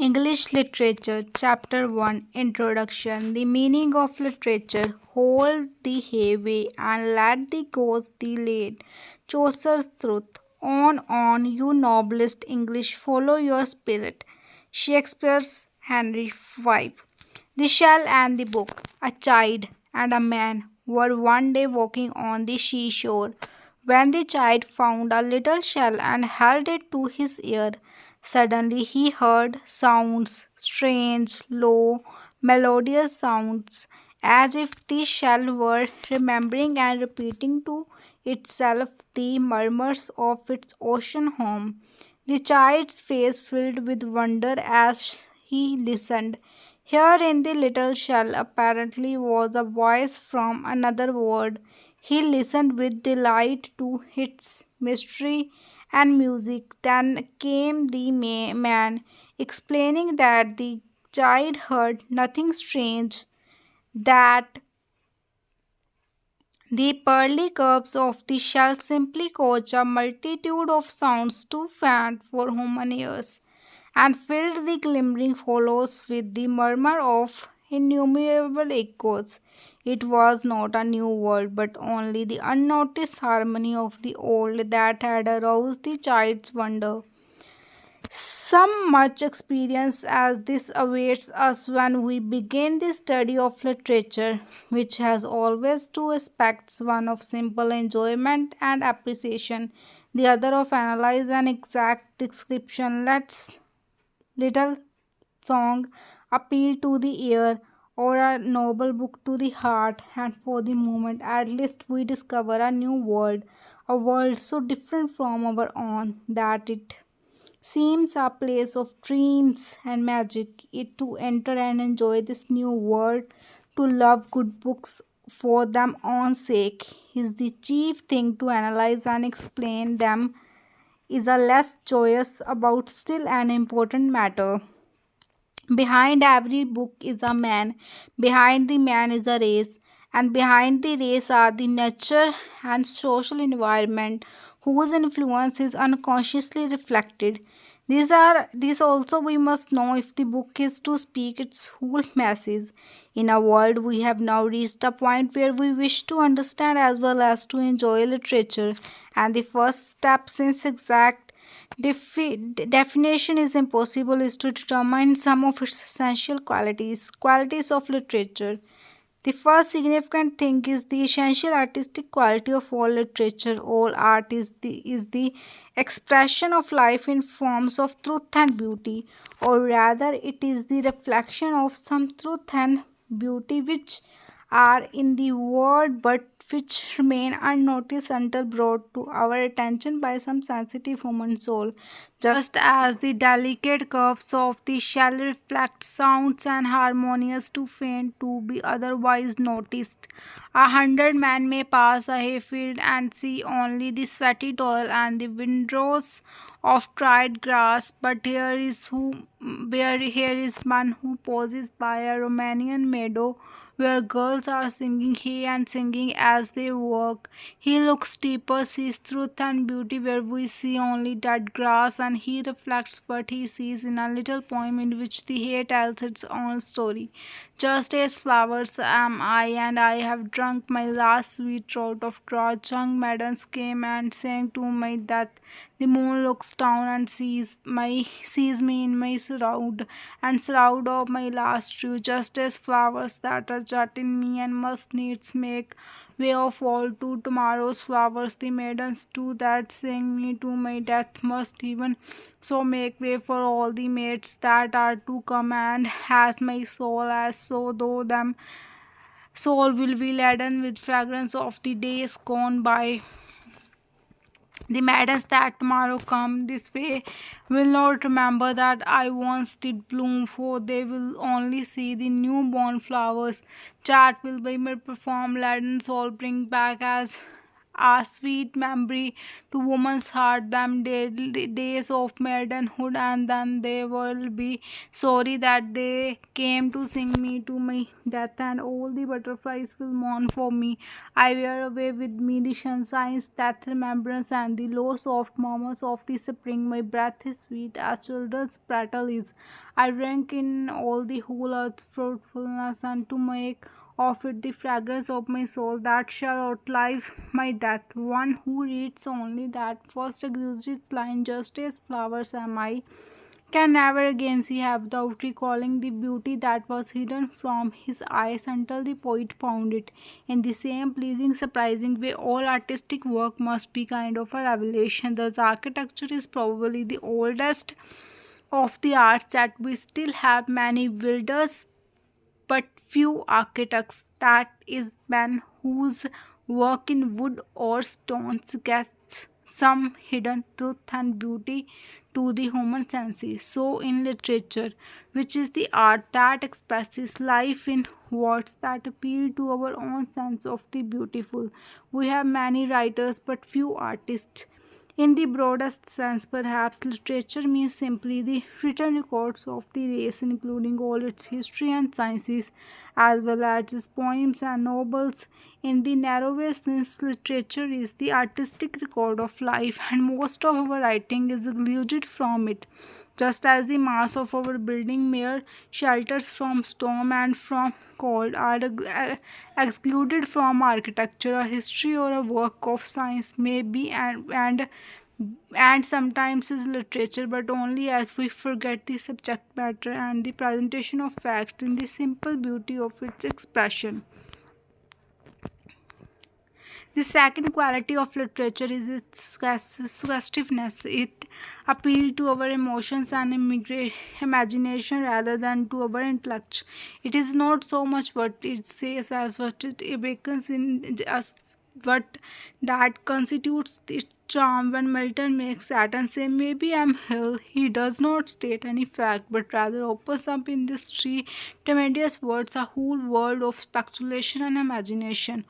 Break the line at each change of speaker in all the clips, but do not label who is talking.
English Literature, Chapter 1 Introduction. The meaning of literature. Hold the heavy and let the ghost the lead. Chaucer's Truth. On, you noblest English, follow your spirit. Shakespeare's Henry V. The Shell and the Book. A child and a man were one day walking on the seashore when the child found a little shell and held it to his ear. Suddenly he heard sounds, strange, low, melodious sounds, as if the shell were remembering and repeating to itself the murmurs of its ocean home. The child's face filled with wonder as he listened. Here in the little shell apparently was a voice from another world. He listened with delight to its mystery and music. Then came the man, explaining that the child heard nothing strange, that the pearly curves of the shell simply coach a multitude of sounds too faint for human ears, and filled the glimmering hollows with the murmur of innumerable echoes. It was not a new world, but only the unnoticed harmony of the old that had aroused the child's wonder. Some much experience as this awaits us when we begin the study of literature, which has always two aspects, one of simple enjoyment and appreciation, the other of analyze and exact description. Let's little song appeal to the ear or a noble book to the heart, and for the moment at least we discover a new world, a world so different from our own that it seems a place of dreams and magic. It to enter and enjoy this new world, to love good books for them own sake, is the chief thing. To analyze and explain them is a less joyous about still an important matter. Behind every book is a man, behind the man is a race, and behind the race are the nature and social environment whose influence is unconsciously reflected. These also we must know if the book is to speak its whole message. In a world we have now reached a point where we wish to understand as well as to enjoy literature, and the first step, since exact definition is impossible, is to determine some of its essential qualities of literature. The first significant thing is the essential artistic quality of all literature. All art is the expression of life in forms of truth and beauty, or rather, it is the reflection of some truth and beauty which are in the world but which remain unnoticed until brought to our attention by some sensitive human soul. Just as the delicate curves of the shell reflect sounds and harmonious too faint to be otherwise noticed. 100 men may pass a hayfield and see only the sweaty toil and the windrows of dried grass, but here is one who pauses by a Romanian meadow where girls are singing hay and singing as they work. He looks deeper, sees truth and beauty where we see only dead grass, and he reflects what he sees in a little poem in which the hay tells its own story. Just as flowers am I, and I have drunk my last sweet draught of drought. Young maidens came and sang to my death. The moon looks down and sees me in my shroud of my last dew, just as flowers that are jet in me and must needs make way of all to tomorrow's flowers. The maidens too that sing me to my death must even so make way for all the maids that are to come, and as my soul as so though them soul will be laden with fragrance of the days gone by. The maidens that tomorrow come this way will not remember that I once did bloom, for they will only see the newborn flowers that will be my perform laden soul bring back as a sweet memory to woman's heart, them days of maidenhood, and then they will be sorry that they came to sing me to my death, and all the butterflies will mourn for me. I wear away with me the sunshine's death remembrance and the low soft murmurs of the spring. My breath is sweet as children's prattle is. I drank in all the whole earth's fruitfulness, and to make of it the fragrance of my soul that shall outlive my death. One who reads only that first exquisite line, just as flowers am I, can never again see her without recalling the beauty that was hidden from his eyes until the poet found it. In the same pleasing, surprising way, all artistic work must be kind of a revelation. Thus, architecture is probably the oldest of the arts that we still have many builders but few architects, that is, men whose work in wood or stone gets some hidden truth and beauty to the human senses. So, in literature, which is the art that expresses life in words that appeal to our own sense of the beautiful, we have many writers but few artists. In the broadest sense, perhaps, literature means simply the written records of the race, including all its history and sciences, as well as its poems and novels. In the narrowest sense, literature is the artistic record of life, and most of our writing is excluded from it, just as the mass of our building mere shelters from storm and from cold are excluded from architecture. A history or a work of science may be and sometimes is literature, but only as we forget the subject matter and the presentation of facts in the simple beauty of its expression. The second quality of literature is its suggestiveness. It appeals to our emotions and imagination rather than to our intellect. It is not so much what it says as what it awakens in us, what that constitutes its charm. When Milton makes Saturn say, "Maybe I'm ill," he does not state any fact, but rather opens up in these three tremendous words a whole world of speculation and imagination.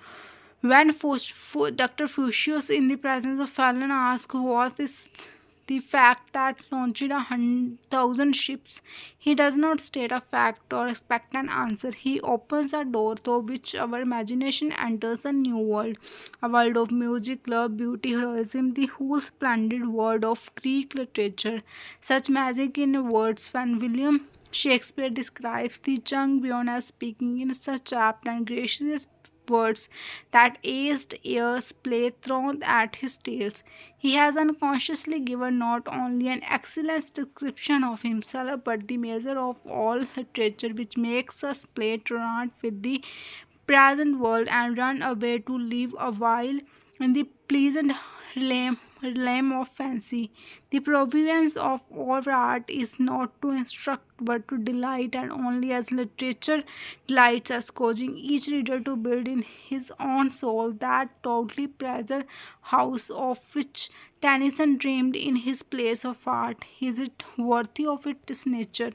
When Dr. Fuchsius, in the presence of Fallon, asks, "Was this the fact that launched 1,000 ships?" he does not state a fact or expect an answer. He opens a door through which our imagination enters a new world, a world of music, love, beauty, heroism, the whole splendid world of Greek literature. Such magic in words when William Shakespeare describes the young Bion as speaking in such apt and gracious words that aged ears play thrown at his tales. He has unconsciously given not only an excellent description of himself, but the measure of all literature, which makes us play truant with the present world and run away to live a while in the pleasant realm of fancy. The province of all art is not to instruct but to delight, and only as literature delights us, causing each reader to build in his own soul that totally pleasure house of which Tennyson dreamed in his place of art. Is it worthy of its nature?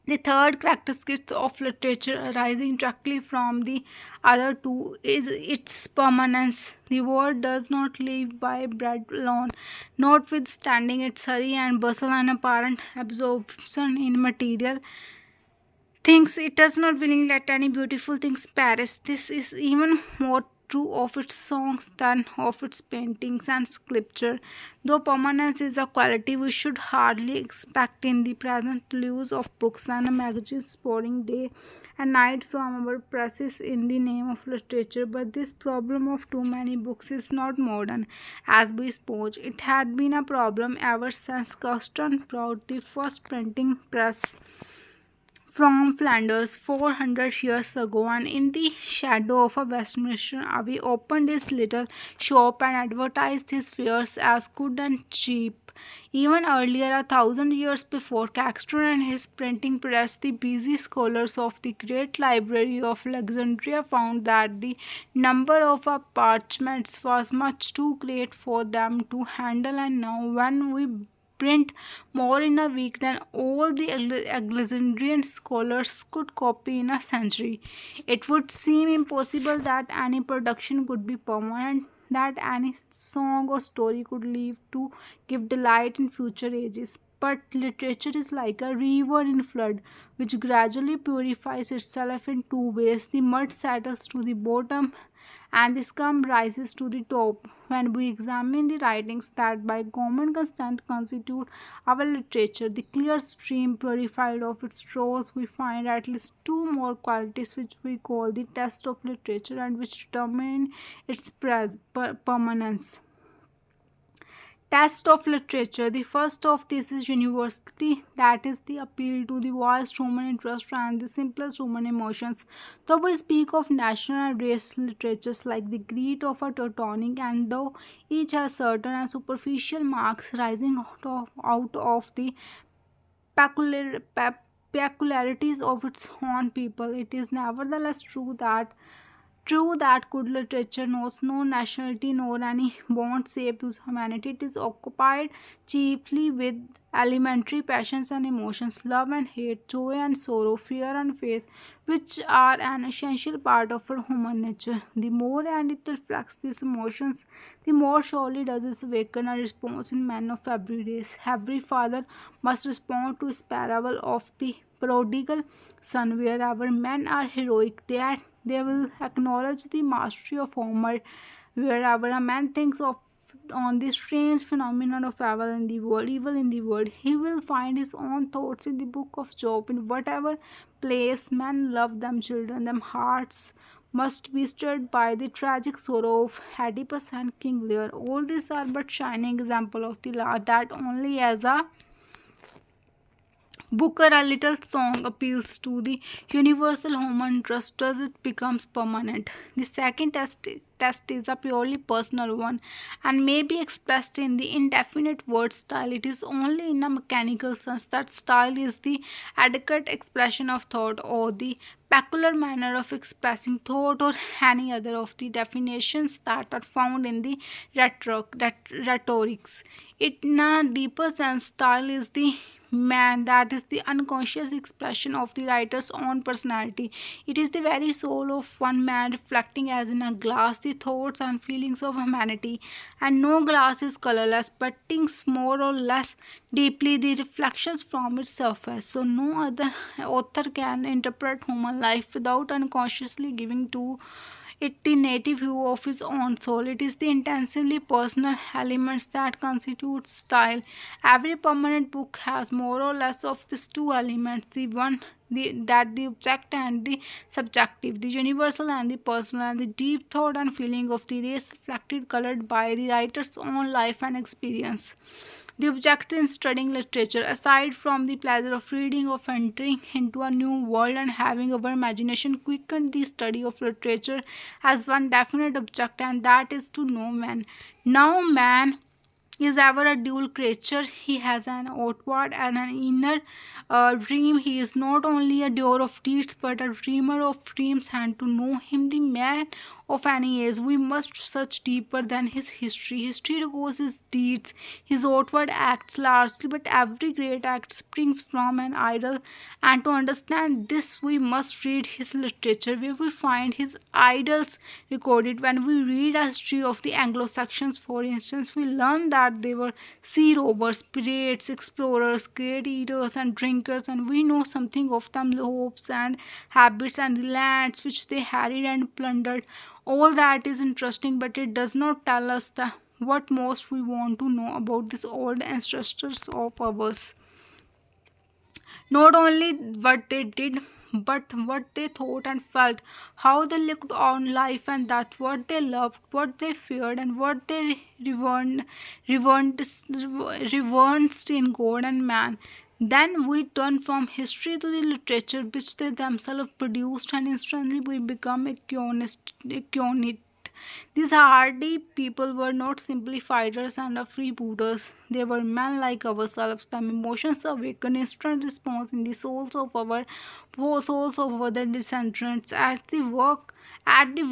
The third characteristic of literature, arising directly from the other two, is its permanence. The word does not live by bread alone, notwithstanding its hurry and bustle and apparent absorption in material things. It does not willingly let any beautiful things perish. This is even more true of its songs than of its paintings and sculpture. Though permanence is a quality we should hardly expect in the present use of books and magazines pouring day and night from our presses in the name of literature, but this problem of too many books is not modern, as we suppose. It had been a problem ever since Custon brought the first printing press from Flanders 400 years ago, and in the shadow of a Westminster Abbey opened his little shop and advertised his wares as good and cheap. Even earlier, 1,000 years before Caxton and his printing press, the busy scholars of the great library of Alexandria found that the number of parchments was much too great for them to handle, and now when we print more in a week than all the Alexandrian scholars could copy in a century, it would seem impossible that any production could be permanent that any song or story could live to give delight in future ages. But literature is like a river in flood, which gradually purifies itself in two ways. The mud settles to the bottom and the scum rises to the top. When we examine the writings that by common consent constitute our literature, the clear stream purified of its prose, we find at least two more qualities which we call the test of literature and which determine its permanence. Test of literature. The first of this is universality, that is the appeal to the vast human interest and the simplest human emotions. Though we speak of national and race literatures like the Greek of a Teutonic, and though each has certain and superficial marks rising out of the peculiarities of its own people, it is nevertheless true that good literature knows no nationality nor any bond save to humanity. It is occupied chiefly with elementary passions and emotions, love and hate, joy and sorrow, fear and faith, which are an essential part of our human nature. The more and it reflects these emotions, the more surely does it awaken a response in men of every race. Every father must respond to his parable of the prodigal son, wherever men are heroic, they will acknowledge the mastery of Homer. Wherever a man thinks of on the strange phenomenon of evil in the world, he will find his own thoughts in the book of Job. In whatever place men love them children, them hearts must be stirred by the tragic sorrow of Oedipus and King Lear. All these are but shining example of the law that only as a Booker, a little song appeals to the universal human interest as it becomes permanent. The second test is a purely personal one and may be expressed in the indefinite word style. It is only in a mechanical sense that style is the adequate expression of thought or the peculiar manner of expressing thought or any other of the definitions that are found in the rhetorics. In a deeper sense, style is the man that is the unconscious expression of the writer's own personality. It is the very soul of one man reflecting as in a glass the thoughts and feelings of humanity, and no glass is colorless but thinks more or less deeply the reflections from its surface. So no other author can interpret human life without unconsciously giving to it the native hue of his own soul. It is the intensively personal elements that constitute style. Every permanent book has more or less of these two elements, the object and the subjective, the universal and the personal, and the deep thought and feeling of the race reflected colored by the writer's own life and experience. The object in studying literature, aside from the pleasure of reading, of entering into a new world and having our imagination quickened, the study of literature has one definite object, and that is to know man. Now, man is ever a dual creature. He has an outward and an inner dream. He is not only a doer of deeds but a dreamer of dreams, and to know him, the man of any age, we must search deeper than his history. History records his deeds, his outward acts largely, but every great act springs from an idol, and to understand this, we must read his literature, where we find his idols recorded. When we read a history of the Anglo-Saxons, for instance, we learn that they were sea robbers, pirates, explorers, great eaters and drinkers, and we know something of them hopes and habits and the lands which they harried and plundered. All that is interesting, but it does not tell us the what most we want to know about these old ancestors of ours. Not only what they did, but what they thought and felt, how they looked on life and death, what they loved, what they feared, and what they reverenced in God and man. Then we turn from history to the literature which they themselves produced, and instantly we become acquainted. These hardy people were not simply fighters and freebooters. They were men like ourselves. The emotions awaken instant response in the souls of our descendants at the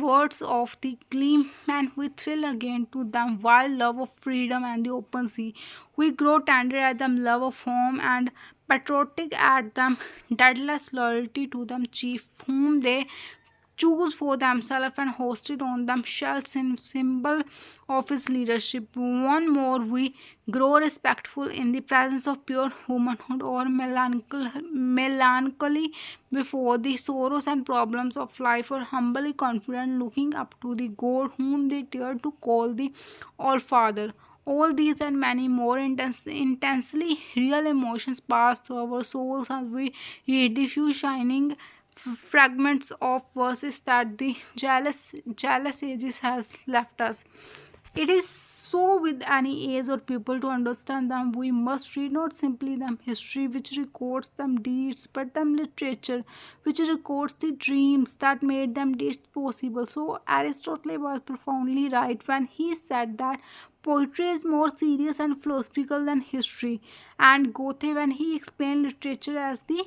words of the gleam, and we thrill again to them wild love of freedom and the open sea. We grow tender at them love of home and patriotic at them deathless loyalty to them chief whom they choose for themselves and hosted on themselves in symbol of his leadership. One more, we grow respectful in the presence of pure womanhood or melancholy before the sorrows and problems of life, or humbly confident looking up to the God whom they dare to call the All Father. All these and many more intensely real emotions pass through our souls as we read the few shining fragments of verses that the jealous ages has left us. It is so with any age or people. To understand them, we must read not simply them history which records them deeds, but them literature which records the dreams that made them deeds possible. So Aristotle was profoundly right when he said that poetry is more serious and philosophical than history, and Goethe when he explained literature as the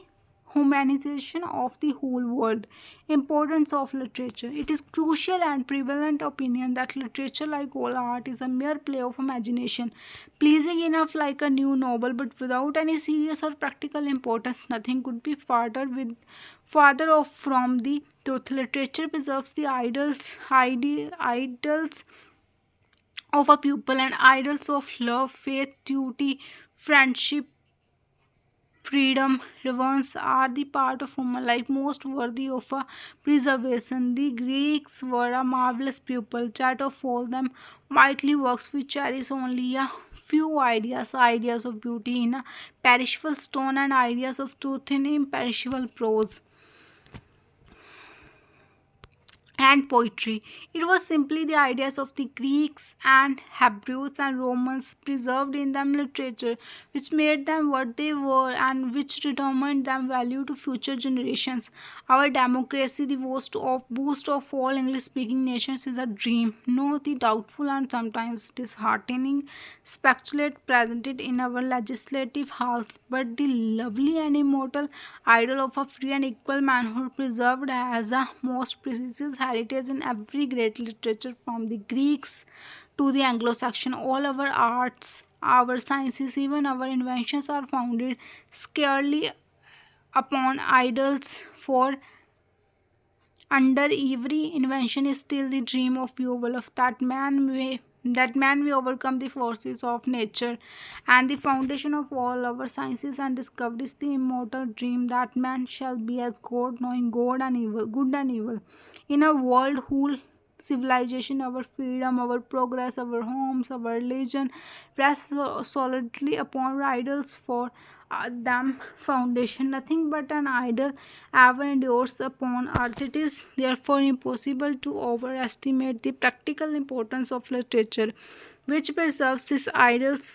humanization of the whole world. Importance of literature. It is crucial and prevalent opinion that literature, like all art, is a mere play of imagination, pleasing enough like a new novel, but without any serious or practical importance. Nothing could be farther off from the truth. Literature preserves the idols of a people, and idols of love, faith, duty, friendship, freedom, reverence are the part of human life most worthy of a preservation. The Greeks were a marvelous people. Chat of all them mighty works which cherish only a few ideas of beauty in a perishable stone, and ideas of truth in imperishable prose and poetry. It was simply the ideas of the Greeks and Hebrews and Romans preserved in them literature which made them what they were and which determined them value to future generations. Our democracy, the boost of all English speaking nations, is a dream. No, the doubtful and sometimes disheartening speculate presented in our legislative halls, but the lovely and immortal idol of a free and equal manhood preserved as a most precious heritage in every great literature from the Greeks to the Anglo-Saxon. All our arts, our sciences, even our inventions are founded scarcely upon idols, for under every invention is still the dream of Beowulf that man may overcome the forces of nature, and the foundation of all our sciences and discoveries, the immortal dream that man shall be as God, knowing good and evil, in a world whole civilization, our freedom, our progress, our homes, our religion rest solidly upon idols. For them foundation nothing but an idol ever endures upon earth. It is therefore impossible to overestimate the practical importance of literature, which preserves these idols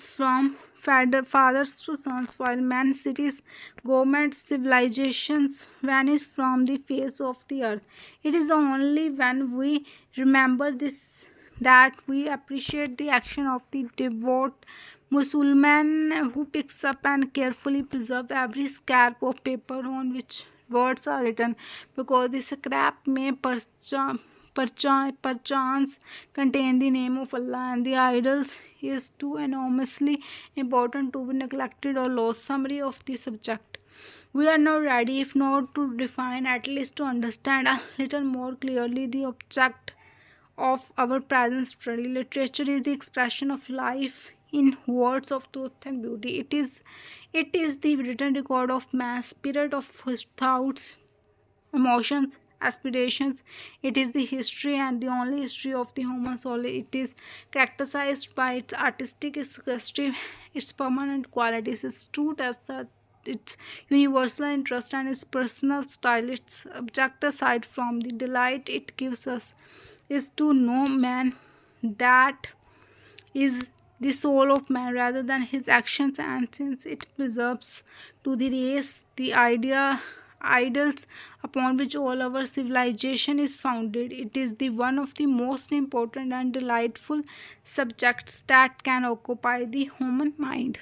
from fathers to sons, while men, cities, governments, civilizations vanish from the face of the earth. It is only when we remember this that we appreciate the action of the devout Mussulman who picks up and carefully preserves every scrap of paper on which words are written, because the scrap may perchance contain the name of Allah, and the idols is too enormously important to be neglected or lost. Summary of the subject. We are now ready, if not to define, at least to understand a little more clearly the object of our present study. Literature is the expression of life in words of truth and beauty. It is the written record of man's spirit, of his thoughts, emotions, aspirations. It is the history and the only history of the human soul. It is characterized by its artistic, its suggestive, its permanent qualities, its true test, that its universal interest, and its personal style. Its object, aside from the delight it gives us, is to know man, that is the soul of man, rather than his actions, and since it preserves to the race the idols upon which all our civilization is founded, it is the one of the most important and delightful subjects that can occupy the human mind.